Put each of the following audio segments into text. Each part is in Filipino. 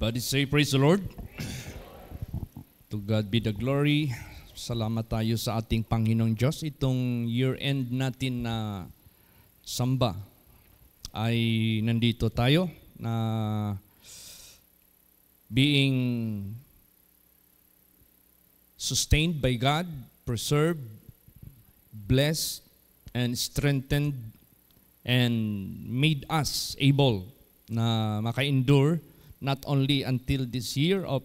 Everybody say, praise the Lord. To God be the glory. Salamat tayo sa ating Panginoong Diyos. Itong year-end natin na samba ay nandito tayo na being sustained by God, preserved, blessed, and strengthened, and made us able na maka-endure not only until this year of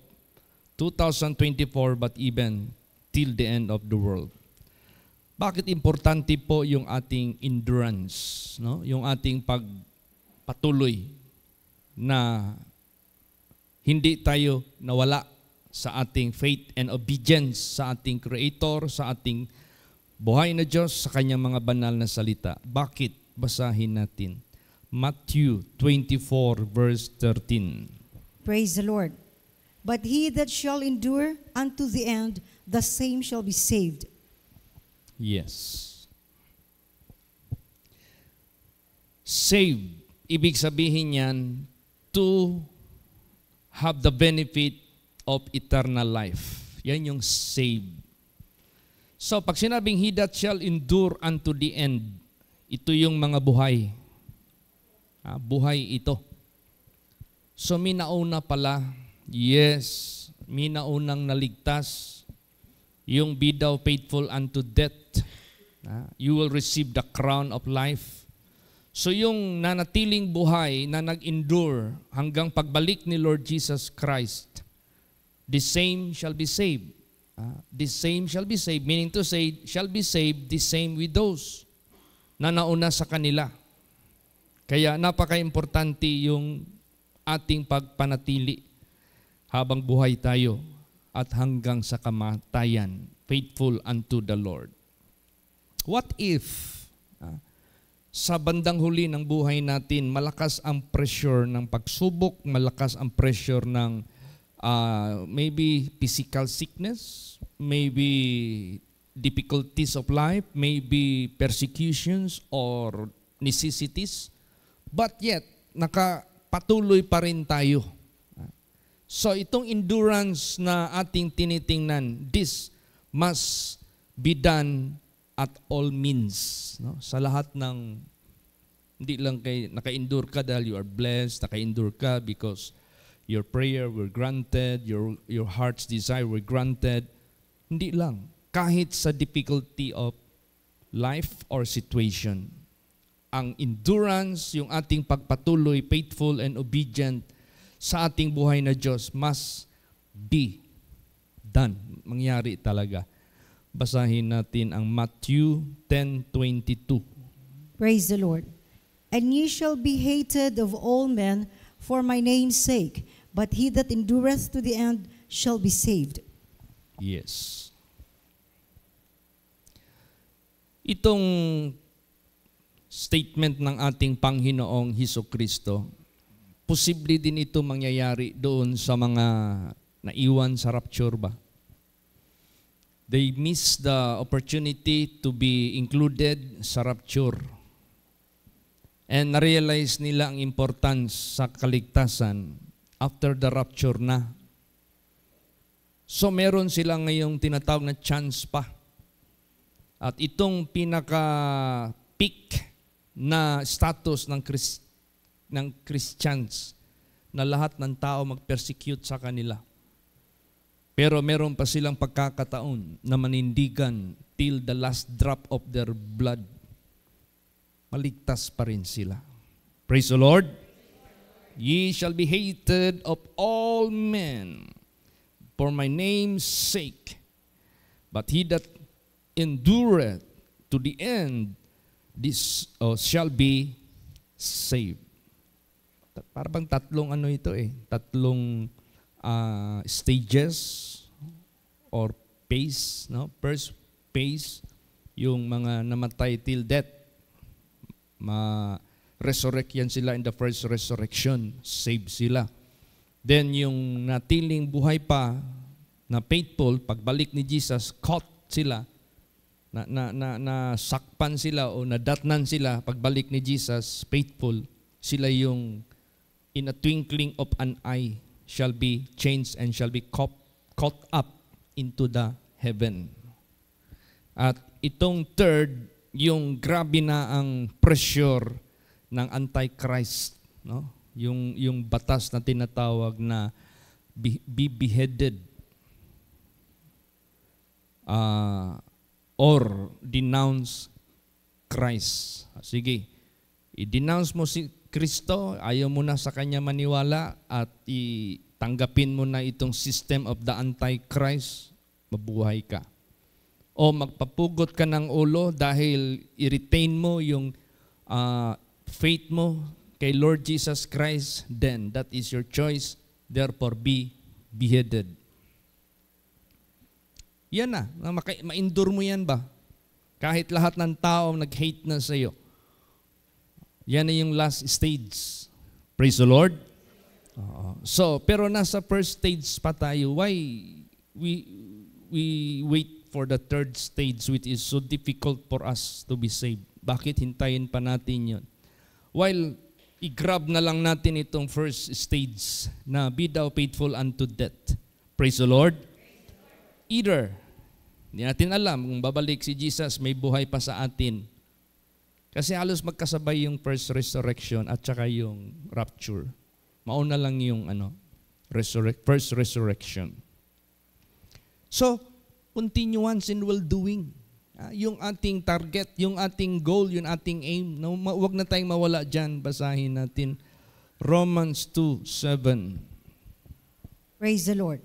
2024 but even till the end of the world. Bakit importante po yung ating endurance, no? Yung ating pagpatuloy na hindi tayo nawala sa ating faith and obedience sa ating Creator, sa ating buhay na Diyos, sa Kanyang mga banal na salita. Bakit? Basahin natin. Matthew 24 verse 13. Praise the Lord. But he that shall endure unto the end, the same shall be saved. Yes. Saved, ibig sabihin yan, to have the benefit of eternal life. Yan yung saved. So, pag sinabing he that shall endure unto the end, ito yung mga buhay. Buhay ito. So, minauna pala, yes, minaunang naligtas, yung be thou faithful unto death, you will receive the crown of life. So, yung nanatiling buhay na nag-endure hanggang pagbalik ni Lord Jesus Christ, the same shall be saved. The same shall be saved, meaning to say, shall be saved the same with those na nauna sa kanila. Kaya napaka-importante yung ating pagpanatili habang buhay tayo at hanggang sa kamatayan, faithful unto the Lord. What if sa bandang huli ng buhay natin, malakas ang pressure ng pagsubok, malakas ang pressure ng maybe physical sickness, maybe difficulties of life, maybe persecutions or necessities, but yet, nakapatuloy pa rin tayo. So, itong endurance na ating tinitingnan, this must be done at all means. No? Sa lahat ng, hindi lang kay naka-endure ka dahil you are blessed, naka-endure ka because your prayer were granted, your heart's desire were granted. Hindi lang. Kahit sa difficulty of life or situation, ang endurance, yung ating pagpatuloy, faithful and obedient sa ating buhay na Diyos must be done. Mangyari talaga. Basahin natin ang Matthew 10:22. Praise the Lord. And ye shall be hated of all men for my name's sake, but he that endureth to the end shall be saved. Yes. Itong statement ng ating Panginoong Hesukristo, posible din ito mangyayari doon sa mga naiwan sa rapture ba? They miss the opportunity to be included sa rapture. And na-realize nila ang importance sa kaligtasan after the rapture na. So meron sila ngayong tinatawag na chance pa. At itong pinaka-peak na status ng Christians na lahat ng tao mag-persecute sa kanila. Pero meron pa silang pagkakataon na manindigan till the last drop of their blood. Maligtas pa rin sila. Praise the Lord. Ye shall be hated of all men for my name's sake. But he that endureth to the end, this shall be saved. Para bang tatlong ano ito tatlong stages or phase, no? First phase, yung mga namatay till death, resurrect yan sila in the first resurrection, save sila. Then yung natiling buhay pa na faithful, pagbalik ni Jesus, caught sila, sakpan sila o nadatnan sila, pagbalik ni Jesus, faithful, sila yung in a twinkling of an eye, shall be changed and shall be caught up into the heaven. At itong third, yung grabe na ang pressure ng Antichrist, no? Yung batas na tinatawag na be beheaded or denounce Christ. Sige, i-denounce mo si Kristo, ayaw mo na sa Kanya maniwala at tanggapin mo na itong system of the Antichrist, mabuhay ka. O magpapugot ka ng ulo dahil i-retain mo yung faith mo kay Lord Jesus Christ, then that is your choice, therefore be beheaded. Yan na, ma-endure mo yan ba? Kahit lahat ng tao nag-hate na sa iyo. Yan na yung last stage. Praise the Lord. So, pero nasa first stage pa tayo. Why we wait for the third stage which is so difficult for us to be saved? Bakit hintayin pa natin yun? While i-grab na lang natin itong first stage na be thou faithful unto death. Praise the Lord. Either, hindi natin alam kung babalik si Jesus, may buhay pa sa atin. Kasi halos magkasabay yung first resurrection at saka yung rapture. Mauna lang yung first resurrection. So, continuance in well-doing. Yung ating target, yung ating goal, yung ating aim. Huwag na tayong mawala dyan. Basahin natin Romans 2:7. Praise the Lord.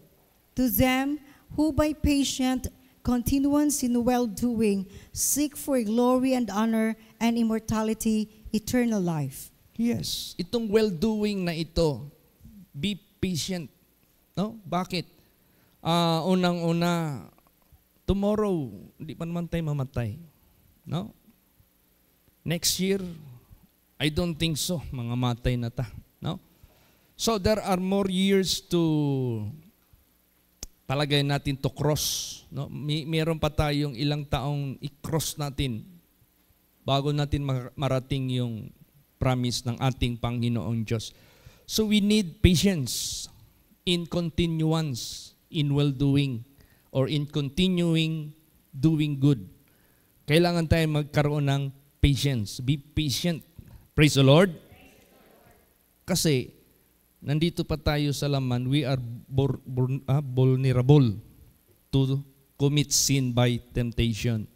To them who by patient continuance in well-doing seek for glory and honor and immortality, eternal life. Yes, itong well-doing na ito, be patient. No? Bakit? Unang-una, tomorrow, hindi pa naman tayo mamatay. No? Next year, I don't think so. Mga matay na ta. No? So there are more years to palagay natin to cross. No? Meron pa tayong ilang taong i-cross natin bago natin marating yung promise ng ating Panginoong Diyos. So we need patience in continuance, in well-doing, or in continuing doing good. Kailangan tayo magkaroon ng patience. Be patient. Praise the Lord. Kasi nandito pa tayo sa laman, we are vulnerable to commit sin by temptation.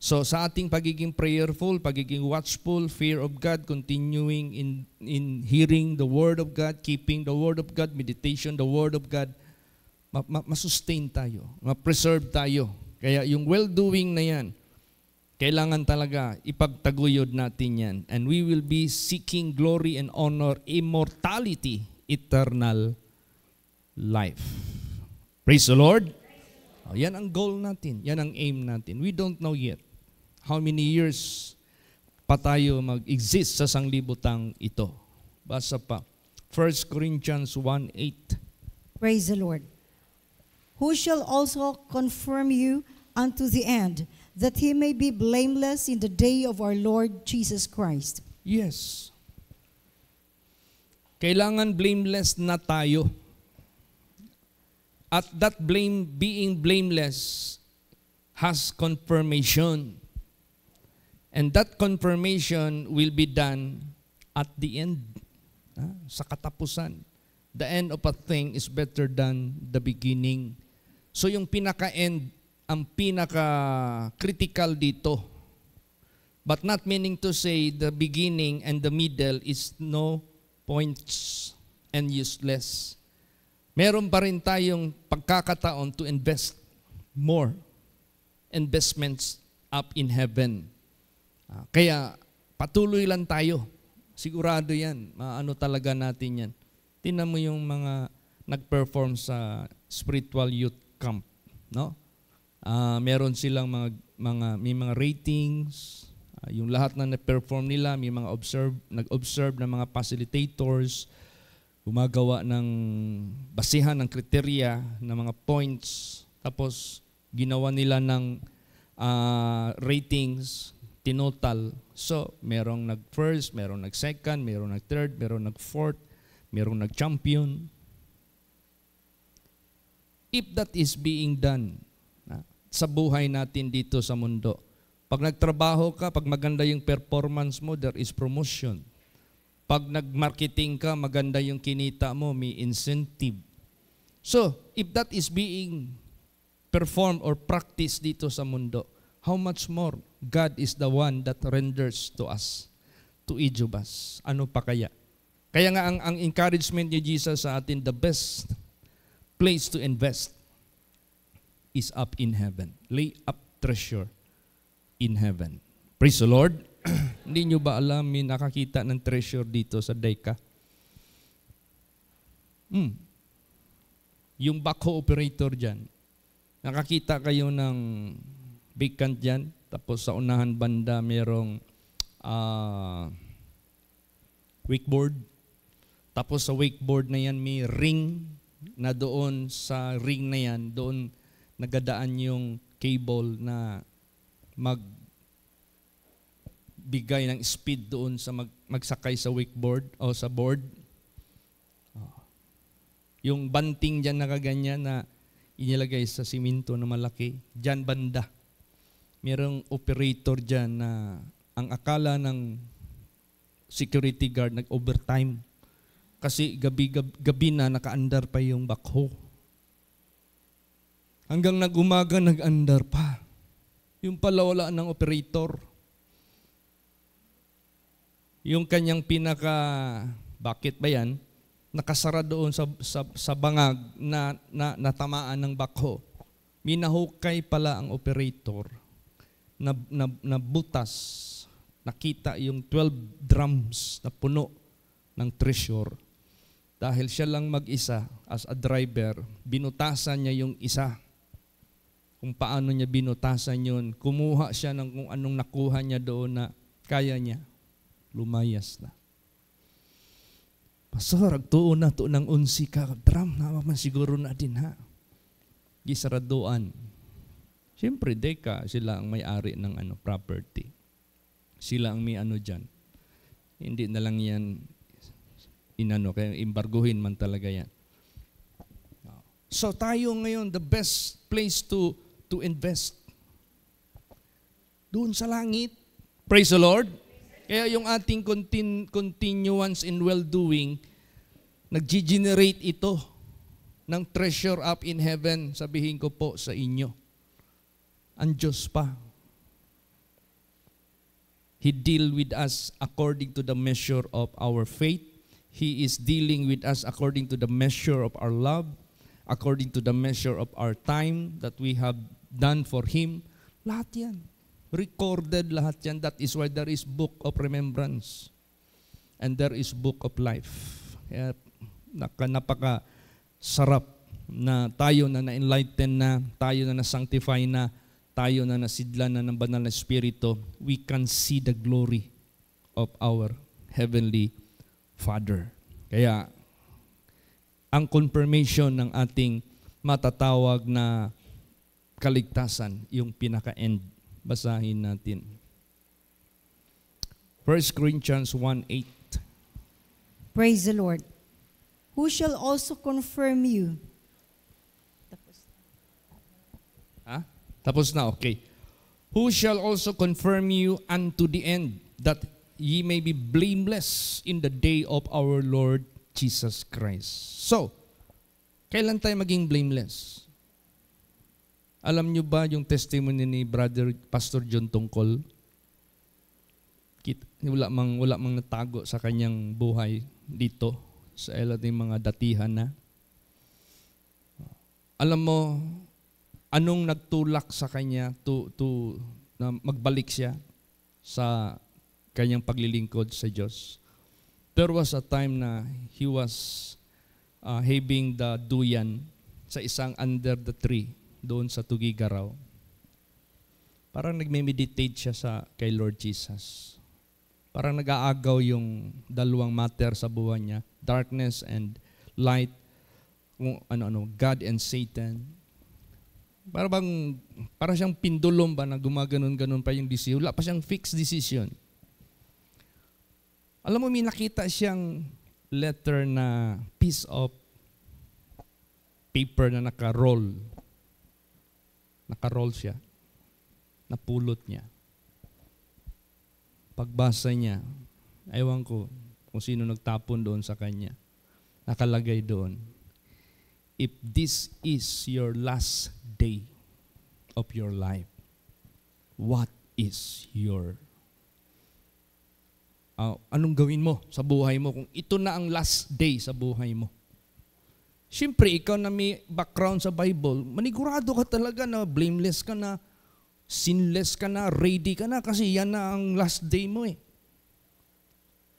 So sa ating pagiging prayerful, pagiging watchful, fear of God, continuing in hearing the Word of God, keeping the Word of God, meditation, the Word of God, masustain tayo, ma-preserve tayo. Kaya yung well-doing na yan, kailangan talaga ipagtaguyod natin yan. And we will be seeking glory and honor, immortality, eternal life. Praise the Lord. Yan ang goal natin. Yan ang aim natin. We don't know yet how many years pa tayo mag-exist sa sanglibutang ito. Basa pa. 1 Corinthians 1:8. Praise the Lord. Who shall also confirm you unto the end, that he may be blameless in the day of our Lord Jesus Christ. Yes. Kailangan blameless na tayo. At that being blameless has confirmation. And that confirmation will be done at the end, sa katapusan. The end of a thing is better than the beginning. So yung pinaka-end, ang pinaka-critical dito. But not meaning to say the beginning and the middle is no points and useless. Meron pa rin tayong pagkakataon to invest more investments up in heaven. Kaya patuloy lang tayo. Sigurado yan. Maano talaga natin yan. Tingnan mo yung mga nag-perform sa spiritual youth camp, no? Meron silang may mga ratings, yung lahat na na-perform nila, may mga nag-observe ng mga facilitators, gumagawa ng basihan ng kriteria ng mga points, tapos ginawa nila ng ratings, tinotal. So, merong nag-first, merong nag-second, merong nag-third, merong nag-fourth, merong nag-champion. if that is being done sa buhay natin dito sa mundo, pag nagtrabaho ka, pag maganda yung performance mo, there is promotion. Pag nag-marketing ka, maganda yung kinita mo, may incentive. So, if that is being performed or practiced dito sa mundo, how much more God is the one that renders to us, to each of us. Ano pa kaya? Kaya nga ang encouragement ni Jesus sa atin, the best place to invest is up in heaven. Lay up treasure in heaven. Praise the Lord. Hindi nyo ba alam, may nakakita ng treasure dito sa Daika? Yung backhoe operator dyan, nakakita kayo ng vacant dyan, tapos sa unahan banda merong wakeboard. Tapos sa wakeboard na yan may ring na doon sa ring na yan, doon nagadaan yung cable na magbigay ng speed doon sa magsakay sa wakeboard o sa board. Yung banting dyan nakaganyan na inilagay sa simento na malaki, dyan banda. Merong operator dyan na ang akala ng security guard nag-overtime kasi gabi na naka-andar pa yung backhoe. Hanggang nag-umaga nag-andar pa. Yung pala wala ng operator. Yung kanyang bakit ba yan? Nakasara doon sa bangag na natamaan ng backhoe. Minahukay pala ang operator na butas. Nakita yung 12 drums na puno ng treasure. Dahil siya lang mag-isa as a driver, binutasan niya yung isa. Kung paano niya binutasan yun, kumuha siya ng kung anong nakuha niya doon na kaya niya. Lumayas na. Pastor, agtuon na to ng unsi ka. Drum na man siguro na din ha. Gisaraduan. Siyempre, Deka, sila ang may-ari ng property. Sila ang may dyan. Hindi na lang yan kaya embarguhin man talaga yan. So tayo ngayon, the best place to invest. Doon sa langit. Praise the Lord. Kaya yung ating continuance in well-doing, nag-generate ito ng treasure up in heaven, sabihin ko po sa inyo. Ang Diyos pa. He deal with us according to the measure of our faith. He is dealing with us according to the measure of our love, according to the measure of our time that we have done for Him. Lahat yan. Recorded lahat yan. That is why there is book of remembrance. And there is book of life. Kaya napaka-sarap na tayo na na-enlighten na, tayo na na-sanctify na, tayo na nasidlan na ng banal na Espiritu, we can see the glory of our Heavenly Father. Kaya, ang confirmation ng ating matatawag na kaligtasan, yung pinaka-end. Basahin natin. 1 Corinthians 1:8. Praise the Lord. Who shall also confirm you? Tapos na, okay. Who shall also confirm you unto the end, that ye may be blameless in the day of our Lord Jesus Christ. So, kailan tayo maging blameless? Alam nyo ba yung testimony ni Brother Pastor John Tungkol? Wala mang natago sa kanyang buhay dito sa ating mga datihan na. Alam mo, anong nagtulak sa kanya na magbalik siya sa kanyang paglilingkod sa Diyos? There was a time na he was having the duyan sa isang under the tree doon sa Tugigaraw. Parang nagme-meditate siya kay Lord Jesus. Parang nag-aagaw yung dalawang matter sa buwan niya, darkness and light, kung God and Satan. Para siyang pendulum ba na gumaganon-ganon pa yung decision. Wala pa siyang fixed decision. Alam mo, may nakita siyang letter na piece of paper na naka-roll. Naka-roll siya. Napulot niya. Pagbasa niya, ewan ko kung sino nagtapon doon sa kanya. Nakalagay doon, if this is your last day of your life, what is your anong gawin mo sa buhay mo kung ito na ang last day sa buhay mo? Siyempre, ikaw na may background sa Bible, manigurado ka talaga na blameless ka na, sinless ka na, ready ka na kasi yan na ang last day mo eh.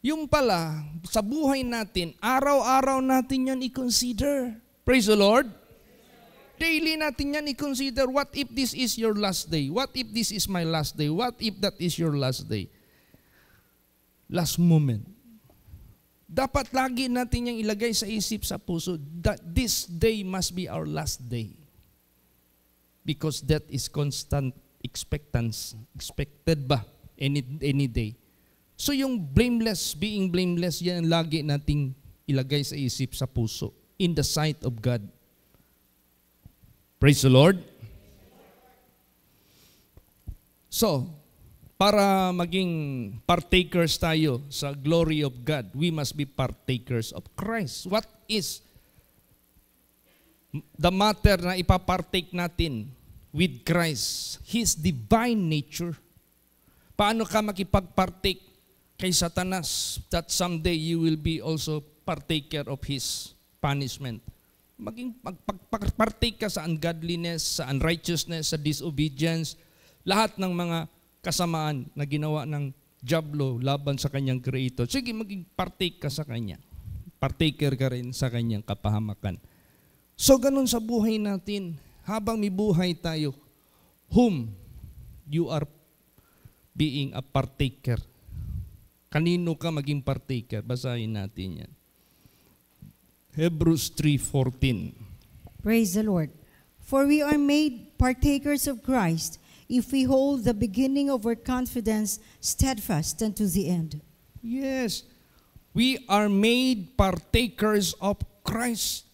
Yung pala, sa buhay natin, araw-araw natin yan i-consider. Praise the Lord. Daily natin yan i-consider, what if this is your last day? What if this is my last day? What if that is your last day? Last moment. Dapat lagi natin yung ilagay sa isip, sa puso, that this day must be our last day. Because that is constant expectance. Expected ba? Any day. So yung blameless, being blameless, yan lagi nating ilagay sa isip, sa puso. In the sight of God. Praise the Lord. So, para maging partakers tayo sa glory of God, we must be partakers of Christ. What is the matter na ipapartake natin with Christ? His divine nature. Paano ka makipagpartake kay Satanas that someday you will be also partaker of his punishment? Maging partake ka sa ungodliness, sa unrighteousness, sa disobedience, lahat ng mga kasamaan na ginawa ng diablo laban sa kanyang creator. Sige, maging partake ka sa kanya. Partaker ka rin sa kanyang kapahamakan. So, ganun sa buhay natin. Habang may buhay tayo, whom you are being a partaker. Kanino ka maging partaker? Basahin natin yan. Hebrews 3:14. Praise the Lord. For we are made partakers of Christ, if we hold the beginning of our confidence steadfast unto the end. Yes, we are made partakers of Christ.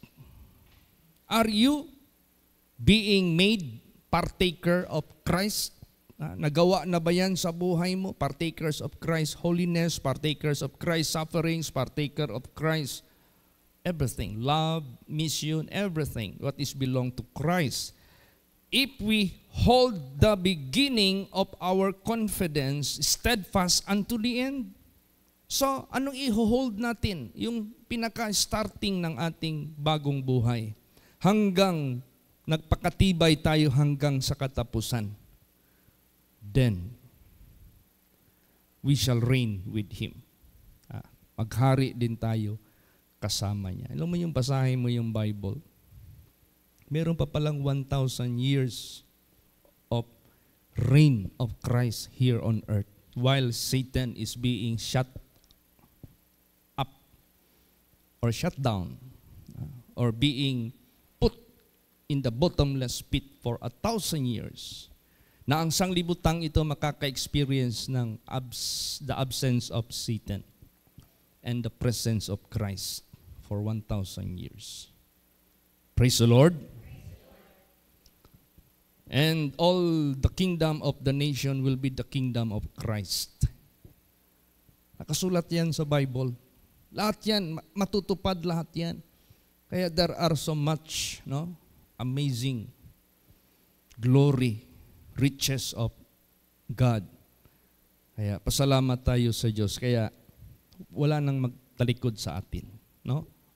Are you being made partaker of Christ? Nagawa na ba yan sa buhay mo? Partakers of Christ holiness, partakers of Christ sufferings, partaker of Christ everything. Love, mission, everything. What is belong to Christ. If we hold the beginning of our confidence steadfast unto the end. So, anong i-hold natin? Yung pinaka-starting ng ating bagong buhay. Hanggang nagpakatibay tayo hanggang sa katapusan. Then, we shall reign with Him. Maghari din tayo kasama niya. Alam mo yung basahin mo yung Bible. Meron pa palang 1,000 years of reign of Christ here on earth while Satan is being shut up or shut down or being put in the bottomless pit for 1,000 years. Na ang sanglibutang ito makaka-experience ng the absence of Satan and the presence of Christ for 1,000 years. Praise the Lord. And all the kingdom of the nation will be the kingdom of Christ. Nakasulat yan sa Bible. Lahat yan, matutupad lahat yan. Kaya there are so much, amazing glory, riches of God. Kaya pasalamat tayo sa Diyos. Kaya wala nang magtalikod sa atin.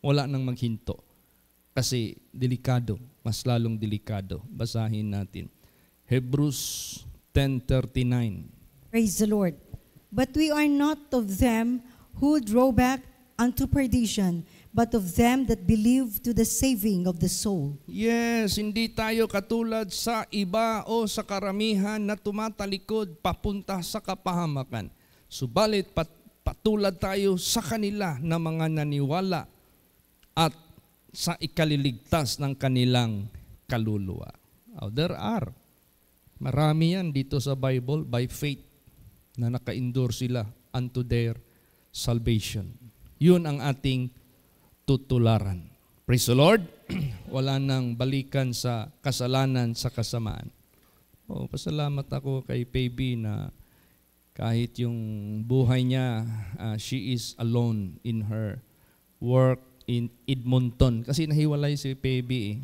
Wala nang maghinto. Kasi delikado, mas lalong delikado. Basahin natin. Hebrews 10:39. Praise the Lord. But we are not of them who draw back unto perdition, but of them that believe to the saving of the soul. Yes, hindi tayo katulad sa iba o sa karamihan na tumatalikod papunta sa kapahamakan. Subalit patulad tayo sa kanila na mga naniwala at sa ikaliligtas ng kanilang kaluluwa. There are. Marami yan dito sa Bible by faith na naka-endure sila unto their salvation. Yun ang ating tutularan. Praise the Lord. Wala nang balikan sa kasalanan sa kasamaan. Pasalamat ako kay Paybe na kahit yung buhay niya, she is alone in her work in Edmonton. Kasi nahiwalay si Paybe.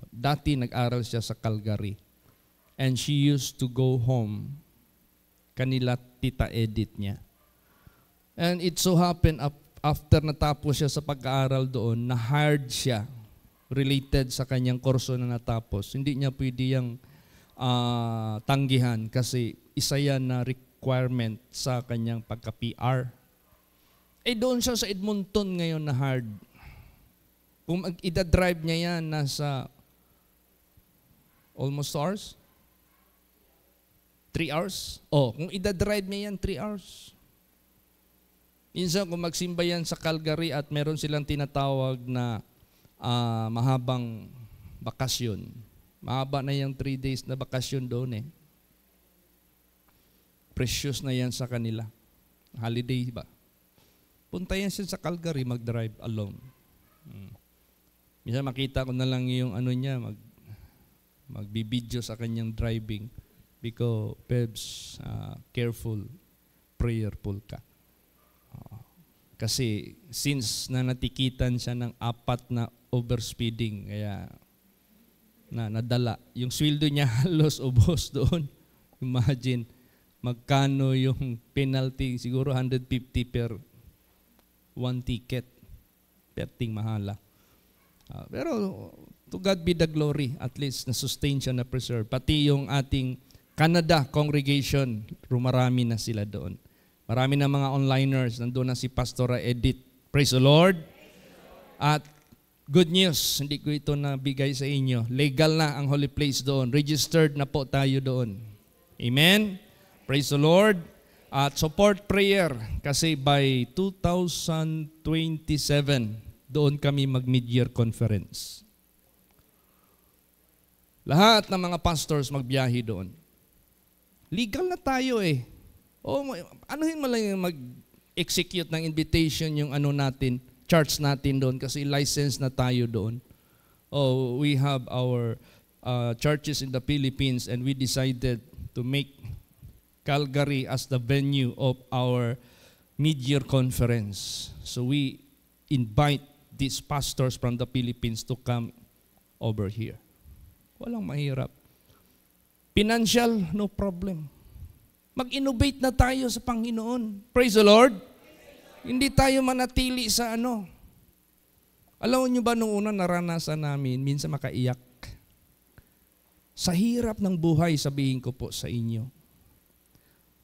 Dati nag-aral siya sa Calgary. And she used to go home. Kanila Tita Edith niya. And it so happened after natapos siya sa pag-aaral doon, na-hired siya related sa kanyang kurso na natapos. Hindi niya pwede yung tanggihan kasi isa yan na requirement sa kanyang pagka-PR. Doon siya sa Edmonton ngayon na hard. Kung ida-drive niya yan, nasa almost 2 hours? 3 hours? Kung ida-drive niya yan, 3 hours. Minsan kung magsimba yan sa Calgary at meron silang tinatawag na mahabang bakasyon. Mahaba na yung 3 days na bakasyon doon Precious na yan sa kanila. Holiday ba? Punta yan siya sa Calgary, mag-drive alone. Minsan makita ko na lang yung niya, magbibideo sa kanyang driving. Because, Pebs, careful, prayerful ka. Kasi, since na natikitan siya ng 4 na overspeeding, kaya nadala. Yung sweldo niya halos ubos doon. Imagine, magkano yung penalty, siguro 150 per 1 ticket. Perting mahala. Pero to God be the glory, at least na-sustain siya, na-preserve. Pati yung ating Canada congregation, rumarami na sila doon. Marami na mga onliners, nandun na si Pastora Edith. Praise the Lord. At good news, hindi ko ito nabigay sa inyo. Legal na ang holy place doon. Registered na po tayo doon. Amen. Praise the Lord. At support prayer kasi by 2027, doon kami mag-mid-year conference. Lahat ng mga pastors magbiyahe doon. Legal na tayo anuhin mo lang yung mag-execute ng invitation yung natin, church natin doon kasi license na tayo doon. We have our churches in the Philippines and we decided to make Calgary as the venue of our mid-year conference. So we invite these pastors from the Philippines to come over here. Walang mahirap. Financial, no problem. Mag-innovate na tayo sa Panginoon. Praise the Lord. Hindi tayo manatili sa Alam niyo ba nung una naranasan namin, minsan makaiyak. Sa hirap ng buhay, sabihin ko po sa inyo.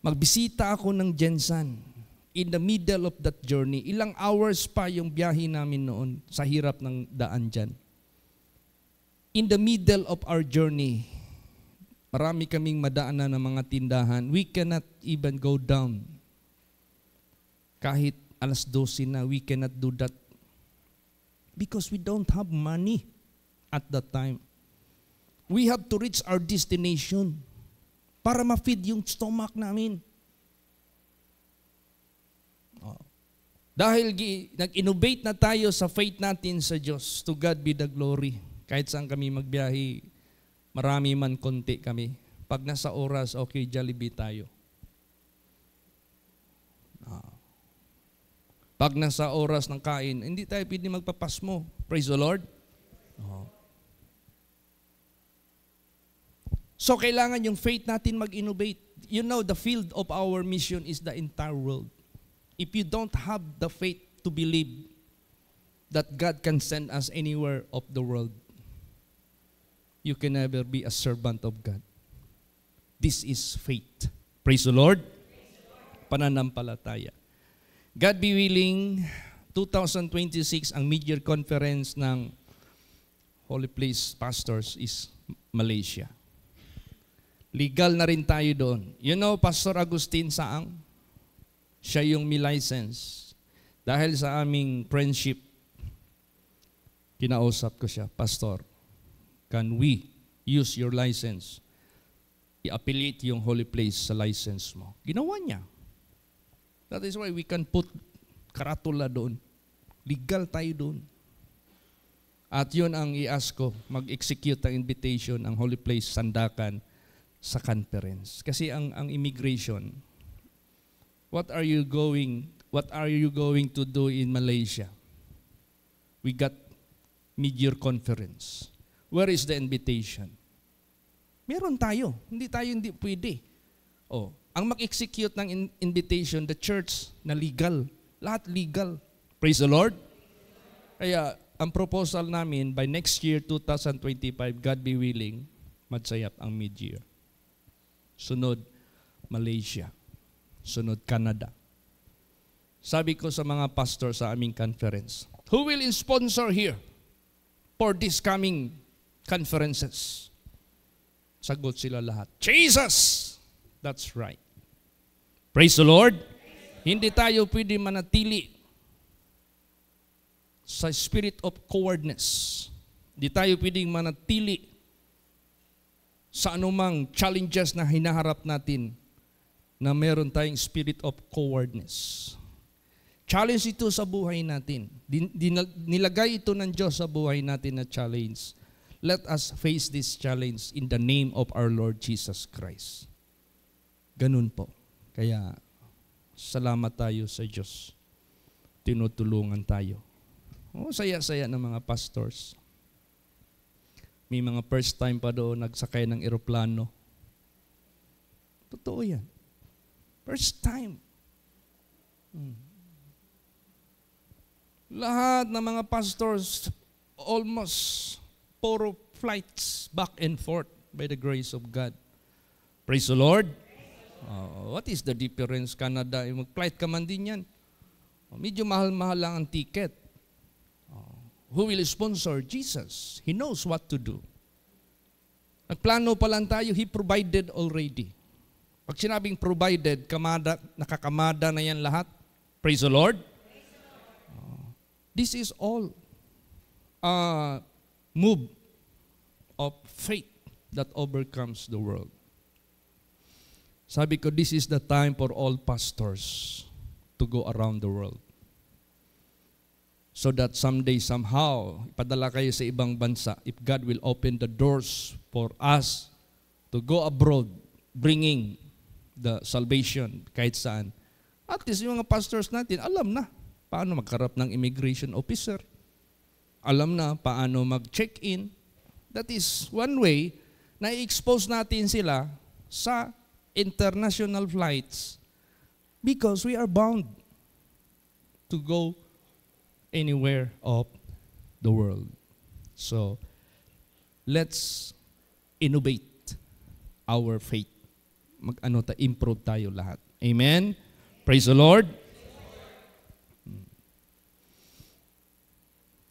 Magbisita ako ng Jensan. In the middle of that journey, ilang hours pa yung biyahe namin noon sa hirap ng daan dyan. In the middle of our journey, marami kaming madaanan ng mga tindahan. We cannot even go down. Kahit 12:00 na, we cannot do that. Because we don't have money at that time. We have to reach our destination para ma-feed yung stomach namin. Dahil nag-innovate na tayo sa faith natin sa Diyos, to God be the glory. Kahit saan kami magbiyahe, marami man konti kami. Pag nasa oras, okay, Jollibee tayo. Pag nasa oras ng kain, hindi tayo pwede magpapasmo. Praise the Lord. So, kailangan yung faith natin mag-innovate. You know, the field of our mission is the entire world. If you don't have the faith to believe that God can send us anywhere of the world, you can never be a servant of God. This is faith. Praise the Lord. Pananampalataya. God be willing, 2026, ang mid-year conference ng Holy Place Pastors is Malaysia. Legal na rin tayo doon. You know, Pastor Agustin Saang, siya yung may license. Dahil sa aming friendship, kinausap ko siya, Pastor, can we use your license? I-affiliate yung Holy Place sa license mo. Ginawa niya. That is why we can put karatula doon. Legal tayo doon. At yun ang i-ask ko, mag-execute ang invitation, ang Holy Place Sandakan sa conference. Kasi ang immigration, what are you going to do in Malaysia? We got mid-year conference. Where is the invitation? Meron tayo. Hindi pwede. Ang mag-execute ng invitation, the church na legal. Lahat legal. Praise the Lord. Kaya, ang proposal namin, by next year, 2025, God be willing, madsayap ang mid-year. Sunod, Malaysia. Sunod, Canada. Sabi ko sa mga pastor sa aming conference, who will sponsor here for this coming conferences? Sagot sila lahat, Jesus! That's right. Praise the Lord. Hindi tayo pwede manatili sa spirit of cowardness. Hindi tayo pwedeng manatili sa anumang challenges na hinaharap natin na meron tayong spirit of cowardness. Challenge ito sa buhay natin. Nilagay ito ng Diyos sa buhay natin na challenge. Let us face this challenge in the name of our Lord Jesus Christ. Ganun po. Kaya, salamat tayo sa Diyos. Tinutulungan tayo. Saya-saya ng mga pastors. May mga first time pa doon nagsakay ng eroplano. Totoo yan. First time. Lahat ng mga pastors, almost 4 flights back and forth by the grace of God. Praise the Lord. What is the difference? Canada, mag-flight ka man din yan. Medyo mahal-mahal lang ang ticket. Who will sponsor? Jesus. He knows what to do. Nagplano pa lang tayo, He provided already. Pag sinabing provided, nakakamada na yan lahat. Praise the Lord. This is all a move of faith that overcomes the world. Sabi ko, this is the time for all pastors to go around the world. So that someday, somehow, ipadala kayo sa ibang bansa, if God will open the doors for us to go abroad, bringing the salvation kahit saan. At least yung mga pastors natin, alam na paano magkarap ng immigration officer. Alam na paano mag-check-in. That is one way na i-expose natin sila sa international flights because we are bound to go anywhere of the world. So, let's innovate our faith. Improve tayo lahat. Amen? Praise the Lord.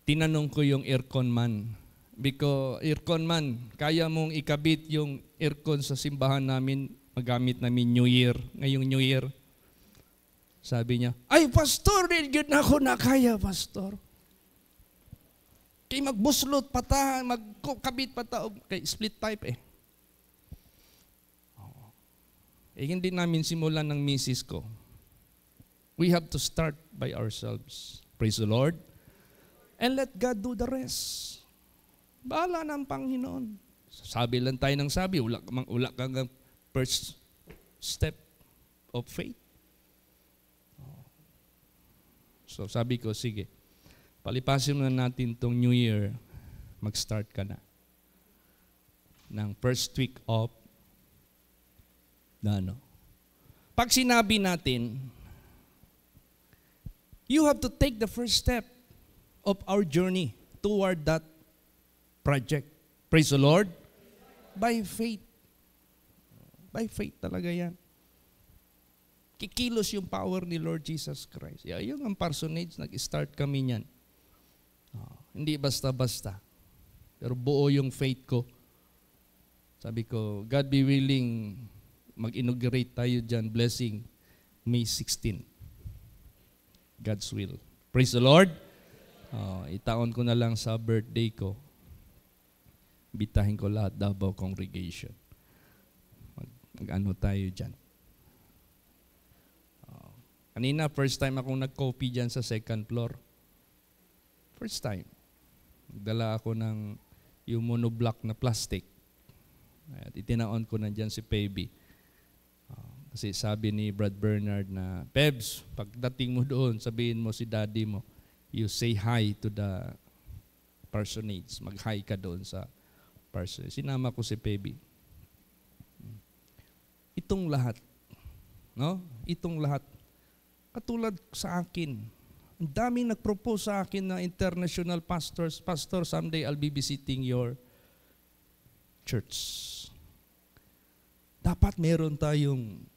Tinanong ko yung aircon man. Because aircon man, kaya mong ikabit yung aircon sa simbahan namin, magamit namin New Year, ngayong New Year. Sabi niya, ay pastor, yun ako na kaya, pastor. Kaya magbuslot pa ta, magkabit pa ta, kay split type eh. Hindi namin simulan ng misis ko. We have to start by ourselves. Praise the Lord. And let God do the rest. Bahala ng Panginoon. Sabi lang tayo ng sabi, ula kang first step of faith. So sabi ko, sige, palipasin na natin tong New Year, mag-start ka na. Ng first week of Pag sinabi natin, you have to take the first step of our journey toward that project. Praise the Lord. By faith. By faith talaga yan. Kikilos yung power ni Lord Jesus Christ. Yung ang parsonage, nag-start kami niyan. Hindi basta-basta. Pero buo yung faith ko. Sabi ko, God be willing, mag-inaugurate tayo dyan, blessing, May 16. God's will. Praise the Lord. Itaon ko na lang sa birthday ko. Bitahin ko lahat Davao congregation. Mag-ano tayo dyan. Kanina, first time akong nag-copy dyan sa second floor. First time. Dala ako ng yung monoblock na plastic. At itinaon ko na dyan si Pebby. Kasi sabi ni Brad Bernard na, Pebs, pagdating mo doon, sabihin mo si daddy mo, you say hi to the personage. Mag-hi ka doon sa personage. Sinama ko si Pebby. Itong lahat, no? Itong lahat, katulad sa akin, ang daming nag-propose sa akin na international pastors, Pastor, someday I'll be visiting your church. Dapat meron tayong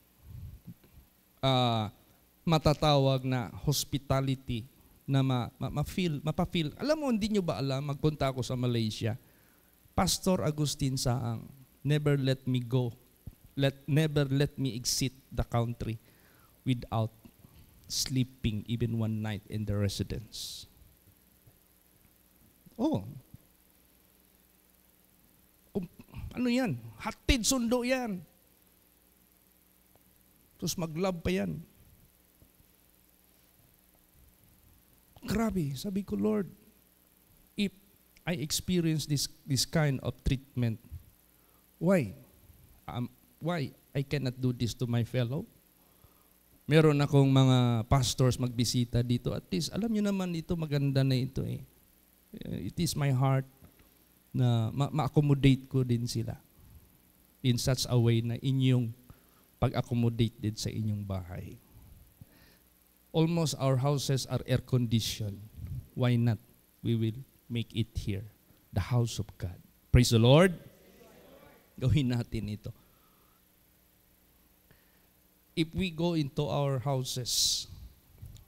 matatawag na hospitality na mapafeel. Alam mo, hindi nyo ba alam, magpunta ako sa Malaysia, Pastor Agustin Saang, never let me go, never let me exit the country without sleeping even one night in the residence. Oh. Ano yan? Hatid sundo yan. Tapos mag-love pa yan. Grabe, sabi ko, Lord, if I experience this kind of treatment, why? Why I cannot do this to my fellow? Meron akong mga pastors magbisita dito. At least, alam nyo naman ito, maganda na ito eh. It is my heart na ma-accommodate ko din sila in such a way na inyong pag-accommodate din sa inyong bahay. Almost our houses are air-conditioned. Why not? We will make it here, the house of God. Praise the Lord. Gawin natin ito. If we go into our houses,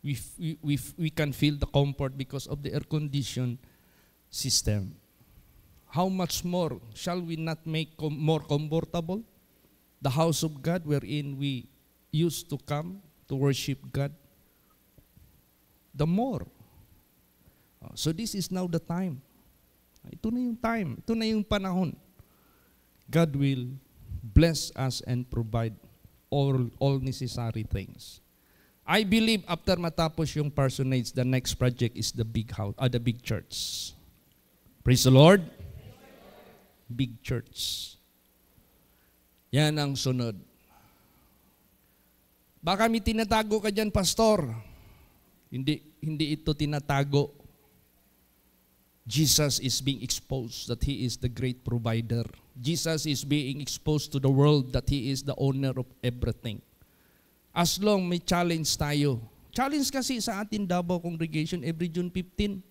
we can feel the comfort because of the air-conditioned system. How much more shall we not make more comfortable the house of God wherein we used to come to worship God? The more. So this is now the time. Ito na yung time. Ito na yung panahon. God will bless us and provide all necessary things. I believe after matapos yung parsonage, the next project is the big house, the big church. Praise the Lord. Big church. Yan ang sunod. Baka may tinatago ka dyan, Pastor. Hindi ito tinatago. Jesus is being exposed that He is the great provider. Jesus is being exposed to the world that He is the owner of everything. As long may challenge tayo. Challenge kasi sa atin Davao Congregation every June 15.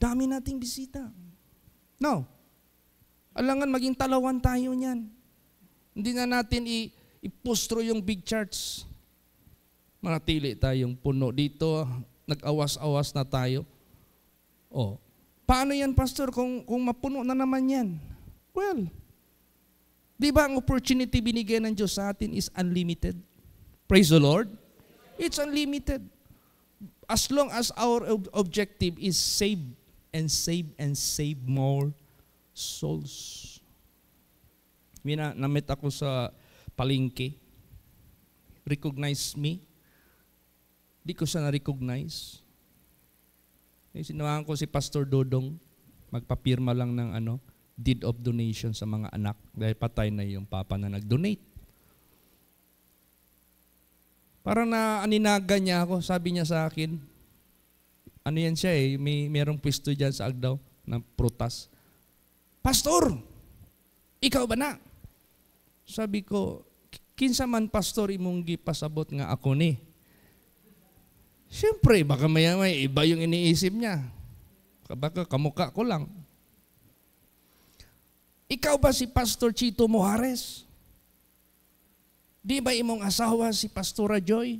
Dami nating bisita. No. Alangan maging talawan tayo niyan. Hindi na natin ipustro yung big church. Manatili tayong puno dito. Nag-awas-awas na tayo. Oh. Paano yan, Pastor, kung mapuno na naman yan? Well, di ba ang opportunity binigyan ng Diyos sa atin is unlimited? Praise the Lord. It's unlimited. As long as our objective is save and save and save more souls. Namit ako sa palengke. Recognize me. Di ko siya na-recognize. Sinuhaan ko si Pastor Dodong, magpapirma lang ng deed of donation sa mga anak dahil patay na yung papa na nag-donate. Parang aninaga niya ako, sabi niya sa akin, ano yan siya merong pwesto dyan sa Agdaw na prutas. Pastor, ikaw ba na? Sabi ko, kinsa man pastor imong gipasabot nga ako ni. Siyempre, baka may iba yung iniisip niya. Baka kamukha ko lang. Ikaw ba si Pastor Chito Mojares? Di ba imong asawa si Pastora Joy?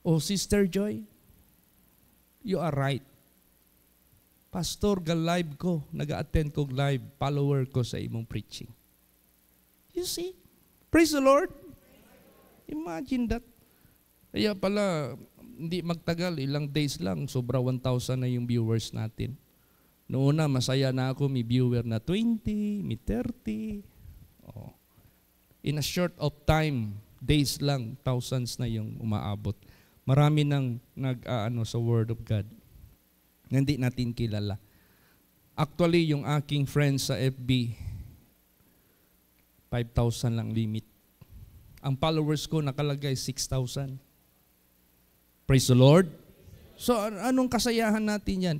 O Sister Joy? You are right. Pastor, live ko. Nag-attend ko live. Follower ko sa imong preaching. You see? Praise the Lord. Imagine that. Kaya pala, hindi magtagal, ilang days lang, sobra 1,000 na yung viewers natin. Noon na, masaya na ako, may viewer na 20, may 30. Oh. In a short of time, days lang, thousands na yung umaabot. Marami nang sa Word of God na hindi natin kilala. Actually, yung aking friends sa FB, 5,000 lang limit. Ang followers ko nakalagay 6,000. Praise the Lord. So, anong kasayahan natin yan?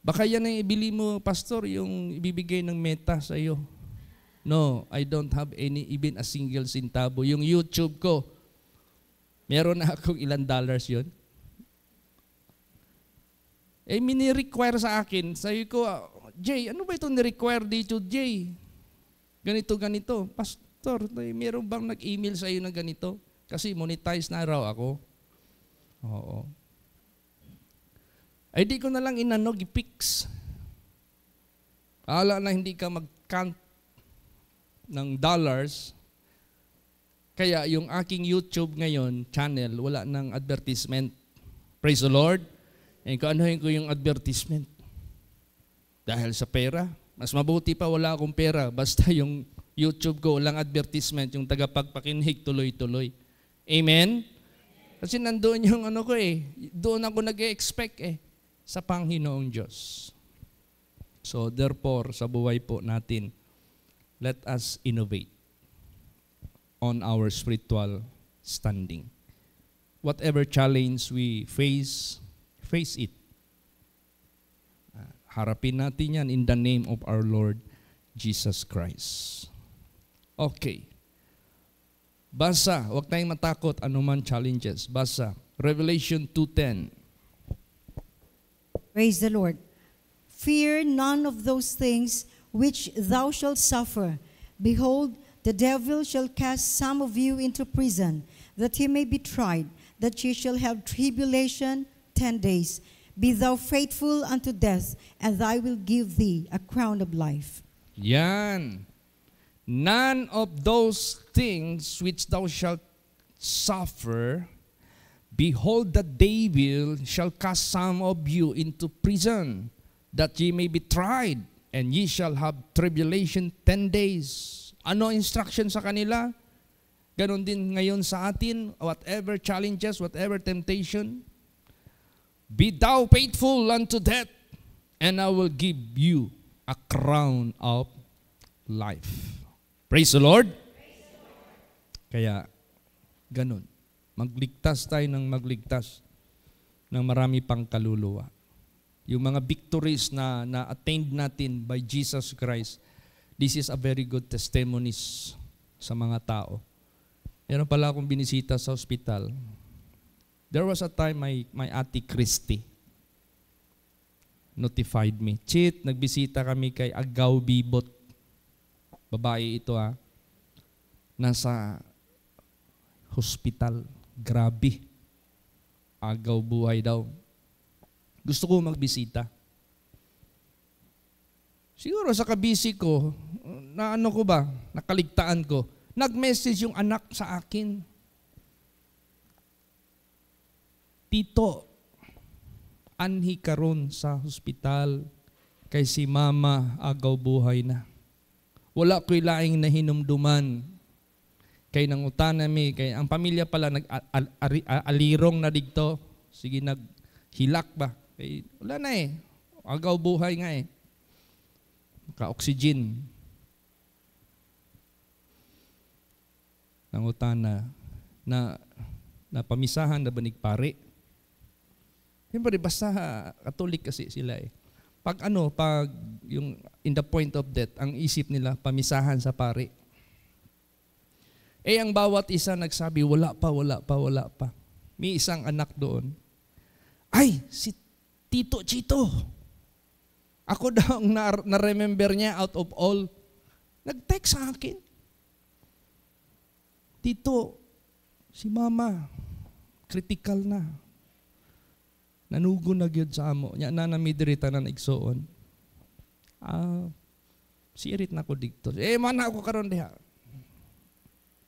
Baka yan ang ibili mo, pastor, yung ibibigay ng Meta sa iyo. No, I don't have even a single centavo. Yung YouTube ko, meron na akong ilang dollars yun. Mini-require sa akin. Sabi ko, Jay, ano ba itong ni-require dito, Jay? Ganito. Pastor, meron bang nag-email sa iyo na ganito? Kasi monetize na raw ako. Oo. Ay di ko na lang i-fix. Ala na hindi ka mag-count ng dollars. Kaya yung aking YouTube ngayon, channel, wala ng advertisement. Praise the Lord. Kaanuhin ko yung advertisement. Dahil sa pera. Mas mabuti pa wala akong pera. Basta yung YouTube ko, walang advertisement. Yung tagapagpakinig, tuloy-tuloy. Amen? Kasi nandoon yung ko Doon ako nag-expect sa Panginoong Diyos. So therefore, sa buhay po natin, let us innovate on our spiritual standing. Whatever challenge we face it. Harapin natin yan in the name of our Lord Jesus Christ. Okay. Basa, huwag tayong matakot anuman challenges. Basa, Revelation 2:10. Praise the Lord. Fear none of those things which thou shalt suffer. Behold, the devil shall cast some of you into prison, that ye may be tried, that ye shall have tribulation 10 days. Be thou faithful unto death, and I will give thee a crown of life. Yan. None of those things which thou shalt suffer, behold, the devil shall cast some of you into prison, that ye may be tried, and ye shall have tribulation 10 days. Ano instruction sa kanila? Ganon din ngayon sa atin, whatever challenges, whatever temptation, be thou faithful unto death, and I will give you a crown of life. Praise the Lord. Kaya, ganon. Magligtas tayo ng magligtas ng marami pang kaluluwa. Yung mga victories na attained natin by Jesus Christ, this is a very good testimonies sa mga tao. Meron pala akong binisita sa ospital. There was a time my ate Christy notified me. Chit, nagbisita kami kay Agaw Bibot. Babae ito nasa hospital. Grabe. Agaw buhay daw. Gusto ko magbisita. Siguro sa kabisi ko, nakaligtaan ko, nag-message yung anak sa akin. Tito, anhi karon sa hospital, kay si mama agaw buhay na. Wala ko'y laing nahinumduman. Kay nangutana mi, kay ang pamilya pala alirong na digto. Sige, naghilak ba? Kay, wala na agaw buhay nga Ka-oxygen. Nangutana na pamisahan na banig pare. Siyempre, basta Katolik kasi sila Pag yung in the point of death, ang isip nila, pamisahan sa pare. Ang bawat isa nagsabi, wala pa. May isang anak doon. Ay, si Tito Chito. Ako daw ang na-remember niya out of all. Nag-text sa akin. Tito, si mama, critical na. Nanugo na gyud sa amo. Nya na namidirita na naigsoon. Sirit na ko dito. Man ako karon diha.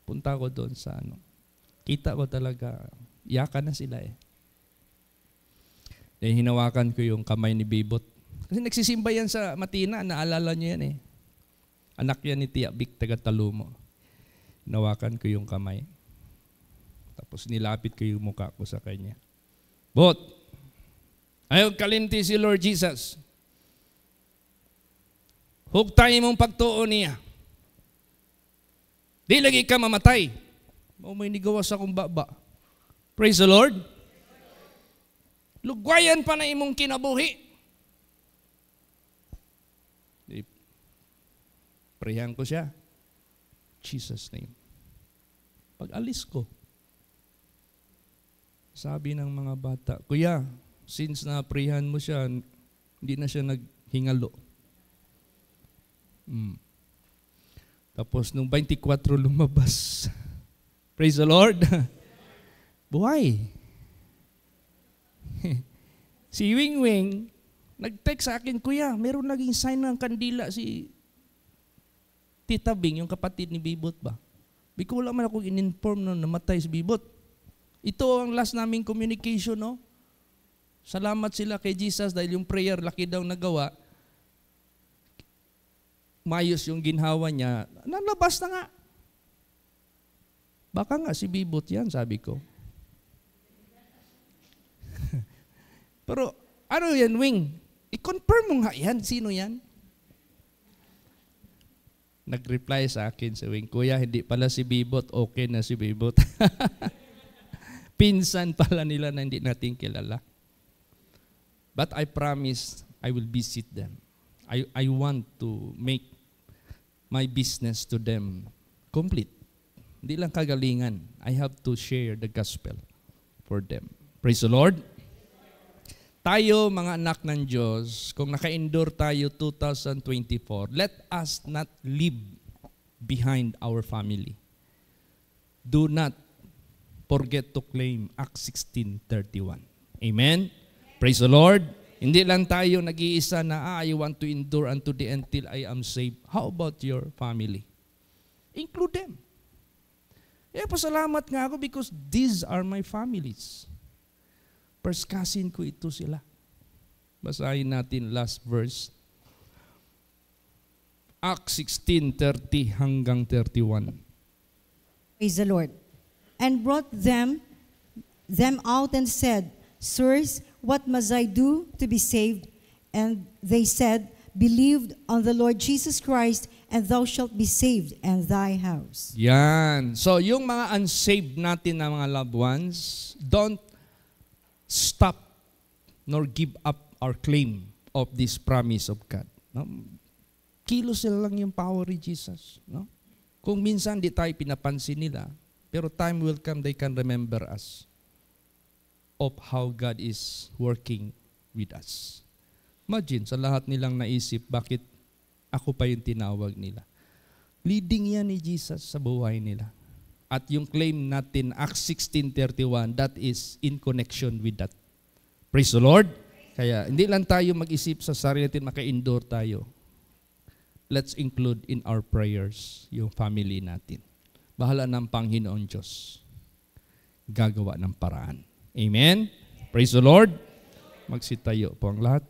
Punta ko doon sa Kita ko talaga, iyakan na sila hinawakan ko yung kamay ni Bibot. Kasi nagsisimba yan sa Matina, naalala niyo yan Anak yan ni Tia Vic, taga Talumo. Hinawakan ko yung kamay. Tapos nilapit ko yung mukha ko sa kanya. Bot, ayaw kalimti si Lord Jesus. Hugtay mong pagtuon niya. Di lagi ka mamatay. May nigawas akong baba. Praise the Lord. Lugwayan pa na imong kinabuhi. Prayan ko siya. Jesus name. Pag alis ko, sabi ng mga bata, Kuya, since na-prayan mo siya, hindi na siya naghingalo. Tapos nung 24 lumabas. Praise the Lord. Buhay. Si Wing Wing, nag-text sa akin, Kuya, meron naging sign ng kandila si Tita Bing, yung kapatid ni Bibot ba? Biko wala man ako in-inform na namatay si Bibot. Ito ang last naming communication, no? Salamat sila kay Jesus dahil yung prayer, laki daw nagawa. Mayos yung ginhawa niya. Nalabas na nga. Baka nga si Bibot yan, sabi ko. Pero ano yan, Wing? I-confirm mo nga yan. Sino yan? Nag-reply sa akin si Wing, Kuya, hindi pala si Bibot, okay na si Bibot. Pinsan pala nila na hindi natin kilala. But I promise I will visit them. I want to make my business to them complete. Hindi lang kagalingan. I have to share the gospel for them. Praise the Lord. Tayo, mga anak ng Diyos, kung naka-endure tayo 2024, let us not leave behind our family. Do not forget to claim Acts 16:31. Amen? Praise the Lord. Hindi lang tayo nag-iisa na, I want to endure unto the end till I am saved. How about your family? Include them. Pasalamat nga ako because these are my families. First cousin ko ito sila. Basahin natin last verse. Acts 16:30 hanggang 31. Praise the Lord. And brought them out and said, Sirs, what must I do to be saved? And they said, Believe on the Lord Jesus Christ, and thou shalt be saved, and thy house. Yan. So yung mga unsaved natin na mga loved ones, don't stop nor give up our claim of this promise of God. No? Kilos sila lang yung power ni Jesus. No? Kung minsan di tayo pinapansin nila, pero time will come they can remember us of how God is working with us. Imagine, sa lahat nilang naisip, bakit ako pa yung tinawag nila. Leading yan ni Jesus sa buhay nila. At yung claim natin, Acts 16:31, that is in connection with that. Praise the Lord. Kaya hindi lang tayo mag-isip sa sarili natin, maka-endure tayo. Let's include in our prayers yung family natin. Bahala ng Panginoon Diyos. Gagawa ng paraan. Amen? Praise the Lord. Magsitayo po ang lahat.